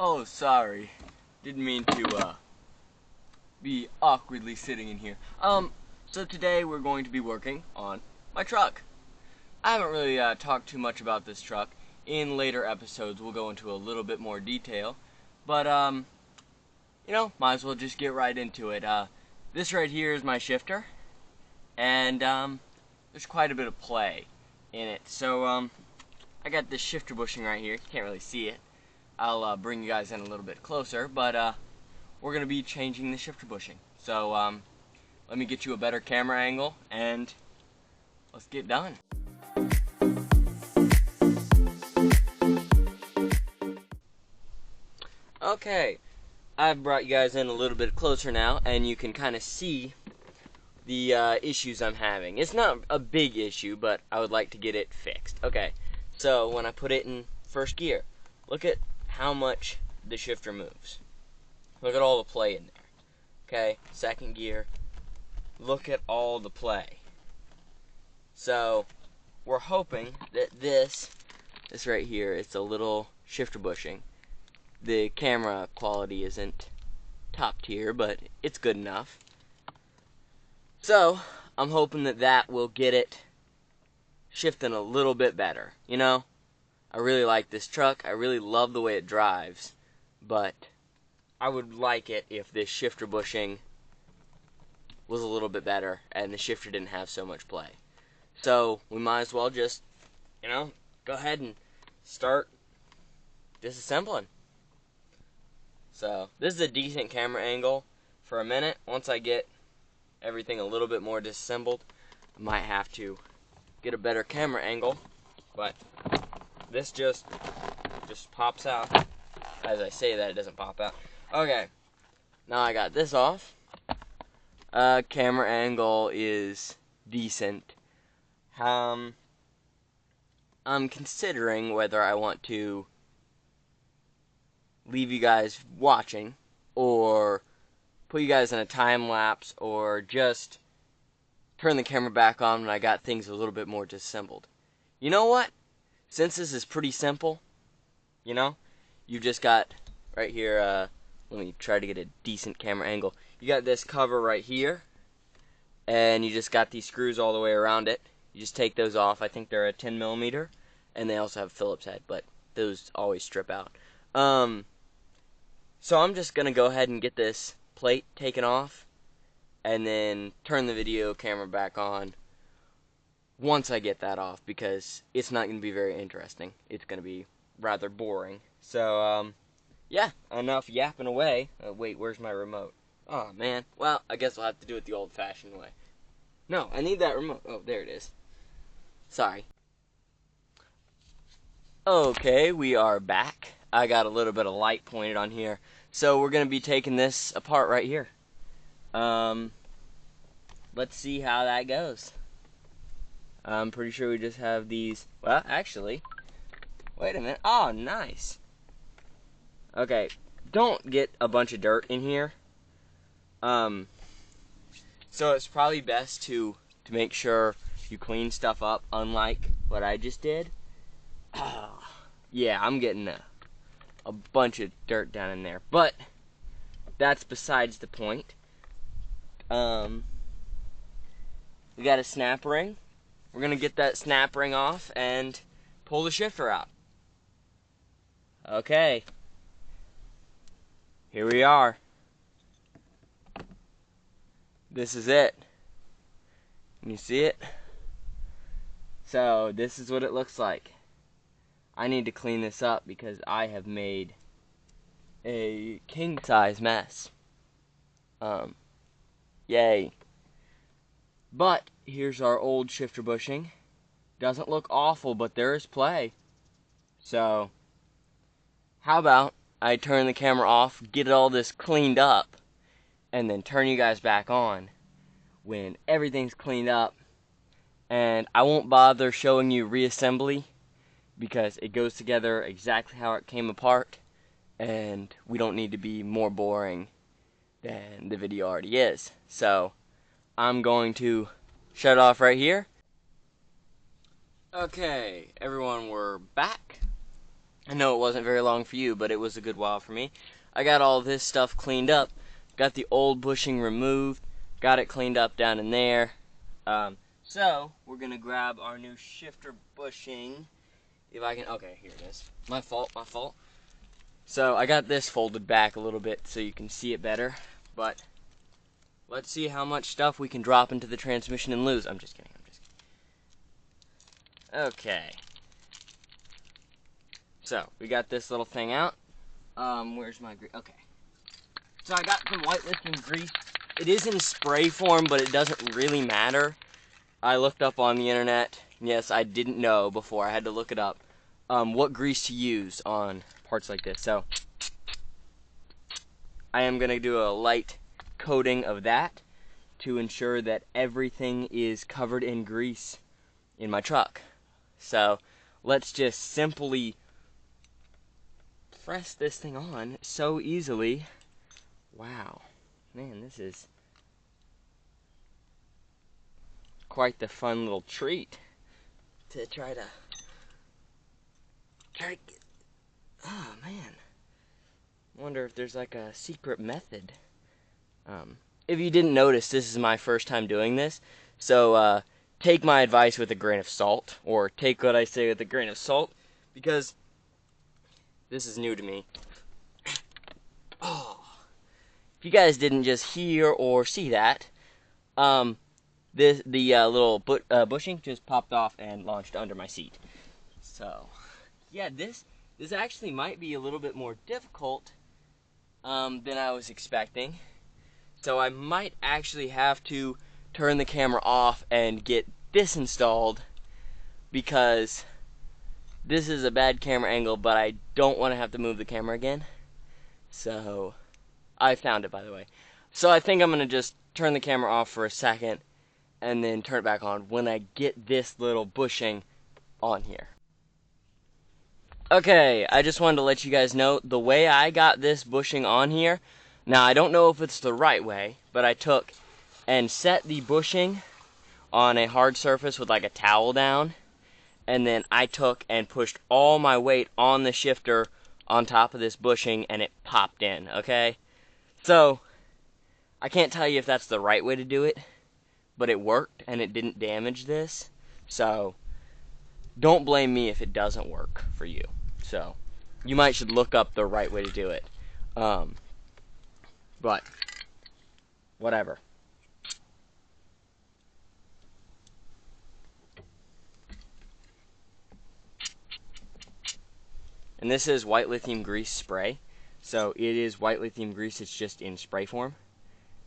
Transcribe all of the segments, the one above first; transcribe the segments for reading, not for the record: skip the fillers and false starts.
Oh, sorry. Didn't mean to, be awkwardly sitting in here. So today we're going to be working on my truck. I haven't really, talked too much about this truck. In later episodes, we'll go into a little bit more detail. But, might as well just get right into it. This right here is my shifter. And, there's quite a bit of play in it. So, I got this shifter bushing right here. You can't really see it. I'll bring you guys in a little bit closer, but we're going to be changing the shifter bushing. So let me get you a better camera angle, and let's get done. Okay, I've brought you guys in a little bit closer now, and you can kind of see the issues I'm having. It's not a big issue, but I would like to get it fixed. Okay, so when I put it in first gear, look at how much the shifter moves. Look at all the play in there. Okay, second gear, look at all the play. So we're hoping that this right here, it's a little shifter bushing. The camera quality isn't top tier, but it's good enough. So I'm hoping that that will get it shifting a little bit better. You know, I really like this truck. I really love the way it drives, but I would like it if this shifter bushing was a little bit better and the shifter didn't have so much play. So we might as well just, go ahead and start disassembling. So this is a decent camera angle for a minute. Once I get everything a little bit more disassembled, I might have to get a better camera angle, but this just pops out. As I say that, it doesn't pop out. Okay, now I got this off. Camera angle is decent. I'm considering whether I want to leave you guys watching, or put you guys in a time lapse, or just turn the camera back on when I got things a little bit more disassembled. You know what? Since this is pretty simple, you've just got right here, let me try to get a decent camera angle. You got this cover right here, and you just got these screws all the way around it. You just take those off. I think they're a 10mm, and they also have Phillips head, but those always strip out. So I'm just going to go ahead and get this plate taken off, and then turn the video camera back on once I get that off, because it's not going to be very interesting. It's going to be rather boring. So, yeah, enough yapping away. Wait, where's my remote? Oh, man. Well, I guess I'll have to do it the old-fashioned way. No, I need that remote. Oh, there it is. Sorry. Okay, we are back. I got a little bit of light pointed on here. So we're going to be taking this apart right here. Let's see how that goes. I'm pretty sure we just have these. Well, actually, wait a minute. Oh, nice. Okay, don't get a bunch of dirt in here. So it's probably best to make sure you clean stuff up, unlike what I just did. Yeah, I'm getting a bunch of dirt down in there, but that's besides the point. We got a snap ring. We're going to get that snap ring off and pull the shifter out. Okay. Here we are. This is it. Can you see it? So, this is what it looks like. I need to clean this up because I have made a king-size mess. Yay. But here's our old shifter bushing. Doesn't look awful, but there is play. So, how about I turn the camera off, get all this cleaned up, and then turn you guys back on when everything's cleaned up. And I won't bother showing you reassembly because it goes together exactly how it came apart, and we don't need to be more boring than the video already is. So, I'm going to shut off right here. Okay, everyone, we're back. I know it wasn't very long for you, but it was a good while for me. I got all this stuff cleaned up, got the old bushing removed, got it cleaned up down in there. So we're gonna grab our new shifter bushing. If I can, okay, here it is. My fault. So I got this folded back a little bit so you can see it better, but let's see how much stuff we can drop into the transmission and lose. I'm just kidding. Okay. So we got this little thing out. Where's my grease? Okay. So I got some white lithium grease. It is in spray form, but it doesn't really matter. I looked up on the internet. Yes, I didn't know before. I had to look it up. What grease to use on parts like this. So I am going to do a light coating of that to ensure that everything is covered in grease in my truck. So let's just simply press this thing on so easily. Wow, man, this is quite the fun little treat to try to get. Oh man, wonder if there's like a secret method. If you didn't notice, this is my first time doing this, so take my advice with a grain of salt, or take what I say with a grain of salt, because this is new to me. Oh, if you guys didn't just hear or see that, the little bushing just popped off and launched under my seat. So, yeah, this actually might be a little bit more difficult than I was expecting. So I might actually have to turn the camera off and get this installed, because this is a bad camera angle, but I don't want to have to move the camera again. So, I found it, by the way. So I think I'm going to just turn the camera off for a second and then turn it back on when I get this little bushing on here. Okay, I just wanted to let you guys know the way I got this bushing on here. Now, I don't know if it's the right way, but I took and set the bushing on a hard surface with like a towel down, and then I took and pushed all my weight on the shifter on top of this bushing, and it popped in, okay? So, I can't tell you if that's the right way to do it, but it worked, and it didn't damage this. So, don't blame me if it doesn't work for you. So, you might should look up the right way to do it. But, whatever. And this is white lithium grease spray. So it is white lithium grease, it's just in spray form,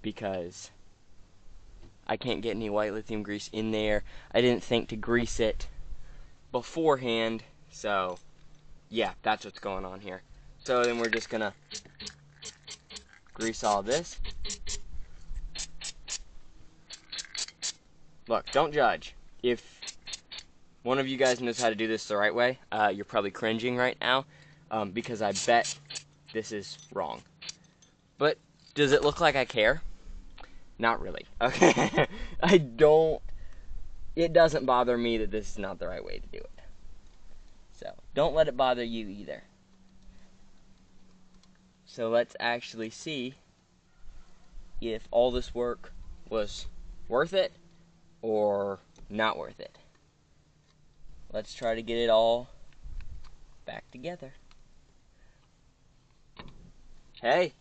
because I can't get any white lithium grease in there. I didn't think to grease it beforehand, so yeah, that's what's going on here. So then we're just gonna grease all this. Look, don't judge. If one of you guys knows how to do this the right way, you're probably cringing right now, because I bet this is wrong. But does it look like I care? Not really. Okay. It doesn't bother me that this is not the right way to do it. So, don't let it bother you either. So let's actually see if all this work was worth it or not worth it. Let's try to get it all back together. Hey,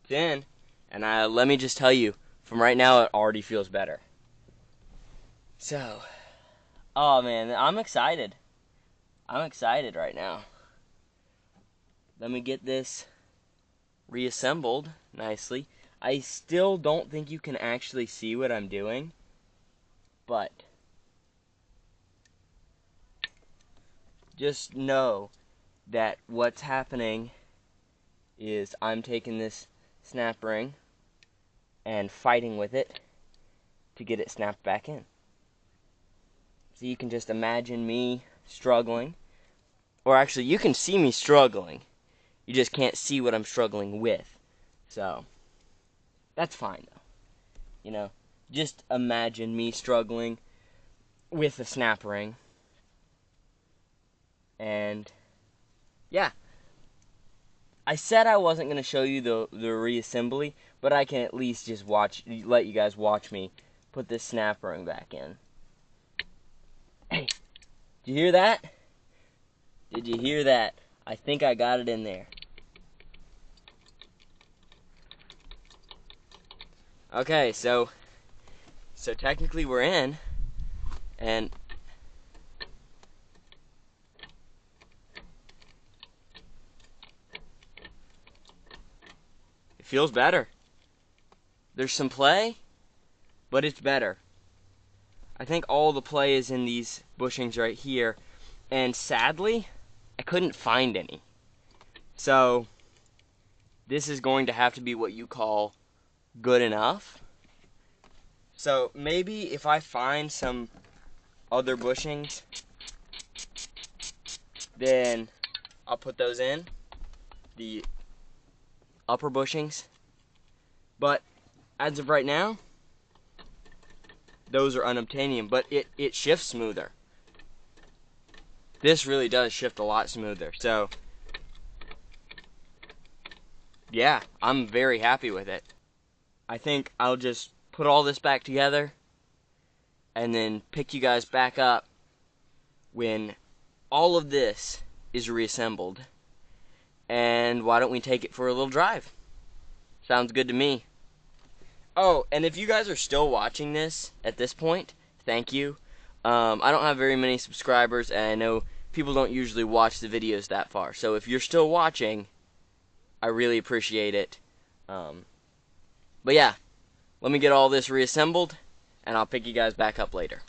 it's in. And let me just tell you, from right now, it already feels better. So, oh man, I'm excited. I'm excited right now. Let me get this reassembled nicely. I still don't think you can actually see what I'm doing, but just know that what's happening is I'm taking this snap ring and fighting with it to get it snapped back in. So you can just imagine me struggling, or actually you can see me struggling, you just can't see what I'm struggling with. So that's fine though. You know, just imagine me struggling with a snap ring, and yeah. I said I wasn't going to show you the reassembly, but I can at least just let you guys watch me put this snap ring back in. Hey, did you hear that? Did you hear that? I think I got it in there. Okay, so technically we're in, and it feels better. There's some play, but it's better. I think all the play is in these bushings right here, and sadly, I couldn't find any. So, this is going to have to be what you call good enough. So, maybe if I find some other bushings, then I'll put those in, the upper bushings. But, as of right now, those are unobtainium, but it shifts smoother. This really does shift a lot smoother. So, yeah, I'm very happy with it. I think I'll just put all this back together and then pick you guys back up when all of this is reassembled. And why don't we take it for a little drive? Sounds good to me. Oh, and if you guys are still watching this at this point, thank you. I don't have very many subscribers, and I know people don't usually watch the videos that far. So if you're still watching, I really appreciate it. But yeah, let me get all this reassembled, and I'll pick you guys back up later.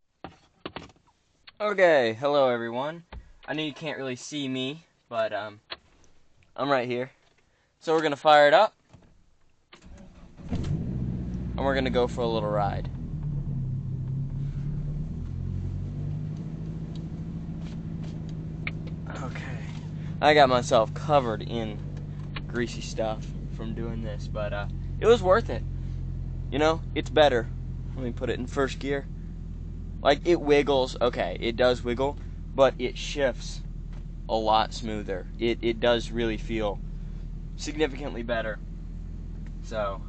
Okay, hello everyone. I know you can't really see me, but I'm right here. So we're going to fire it up, and we're going to go for a little ride. Okay, I got myself covered in greasy stuff from doing this, but it was worth it. You know, it's better. Let me put it in first gear. Like, it wiggles. Okay, it does wiggle, but it shifts a lot smoother. It does really feel significantly better. So,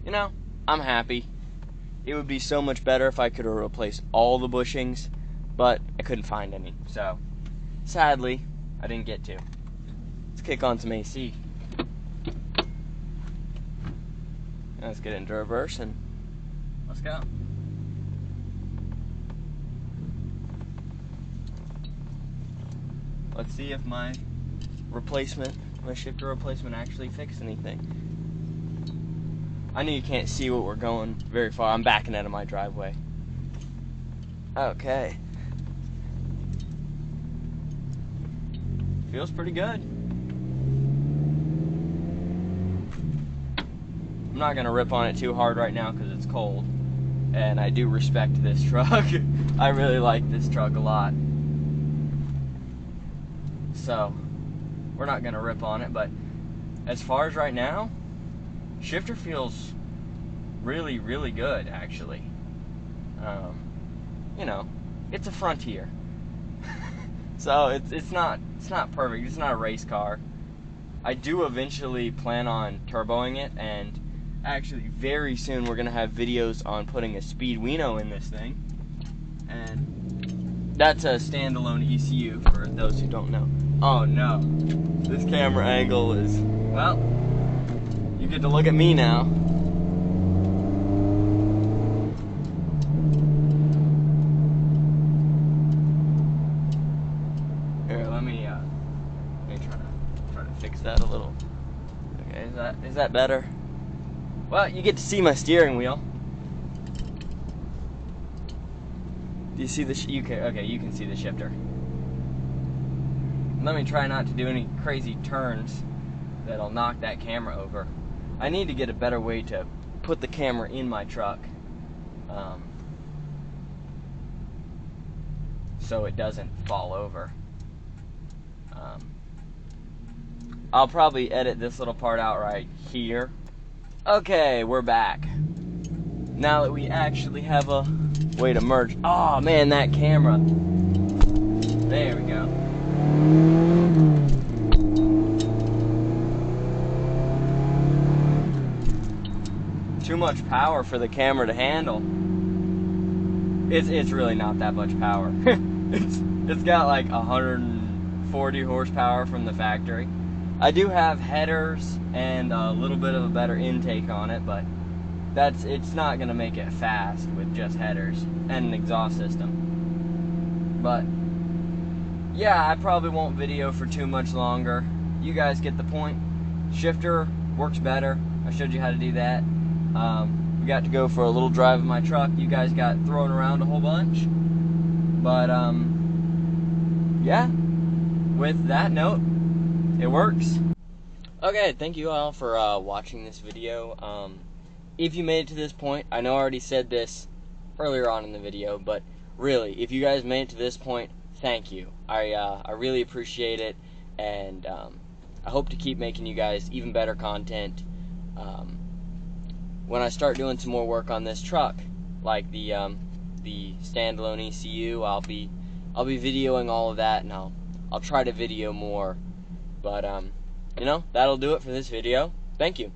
you know, I'm happy. It would be so much better if I could replace all the bushings, but I couldn't find any. So, sadly, I didn't get to. Let's kick on some AC. Let's get into reverse and let's go. Let's see if my shifter replacement actually fixed anything. I know you can't see what we're going very far. I'm backing out of my driveway. Okay. Feels pretty good. I'm not going to rip on it too hard right now because it's cold. And I do respect this truck. I really like this truck a lot. So, we're not going to rip on it, but as far as right now, shifter feels really, really good, actually. You know, it's a Frontier. So, it's not perfect. It's not a race car. I do eventually plan on turboing it, and actually very soon we're going to have videos on putting a Speedwino in this thing. And that's a standalone ECU for those who don't know. Oh no, this camera angle is, well, you get to look at me now. Here, let me try to fix that a little. Okay, is that better? Well, you get to see my steering wheel. Do you see the okay, you can see the shifter. Let me try not to do any crazy turns that'll knock that camera over. I need to get a better way to put the camera in my truck so it doesn't fall over. I'll probably edit this little part out right here. Okay, we're back. Now that we actually have a way to merge. Oh man, that camera. There we go. much power for the camera to handle. It's really not that much power. It's got like 140 horsepower from the factory. I do have headers and a little bit of a better intake on it, but it's not gonna make it fast with just headers and an exhaust system. But yeah, I probably won't video for too much longer. You guys get the point. Shifter works better. I showed you how to do that. We got to go for a little drive in my truck. You guys got thrown around a whole bunch. But yeah, with that note, it works. Okay, thank you all for watching this video. If you made it to this point, I know I already said this earlier on in the video, but really, if you guys made it to this point, thank you. I really appreciate it, and I hope to keep making you guys even better content. When I start doing some more work on this truck, like the standalone ECU, I'll be videoing all of that, and I'll try to video more. But you know, that'll do it for this video. Thank you.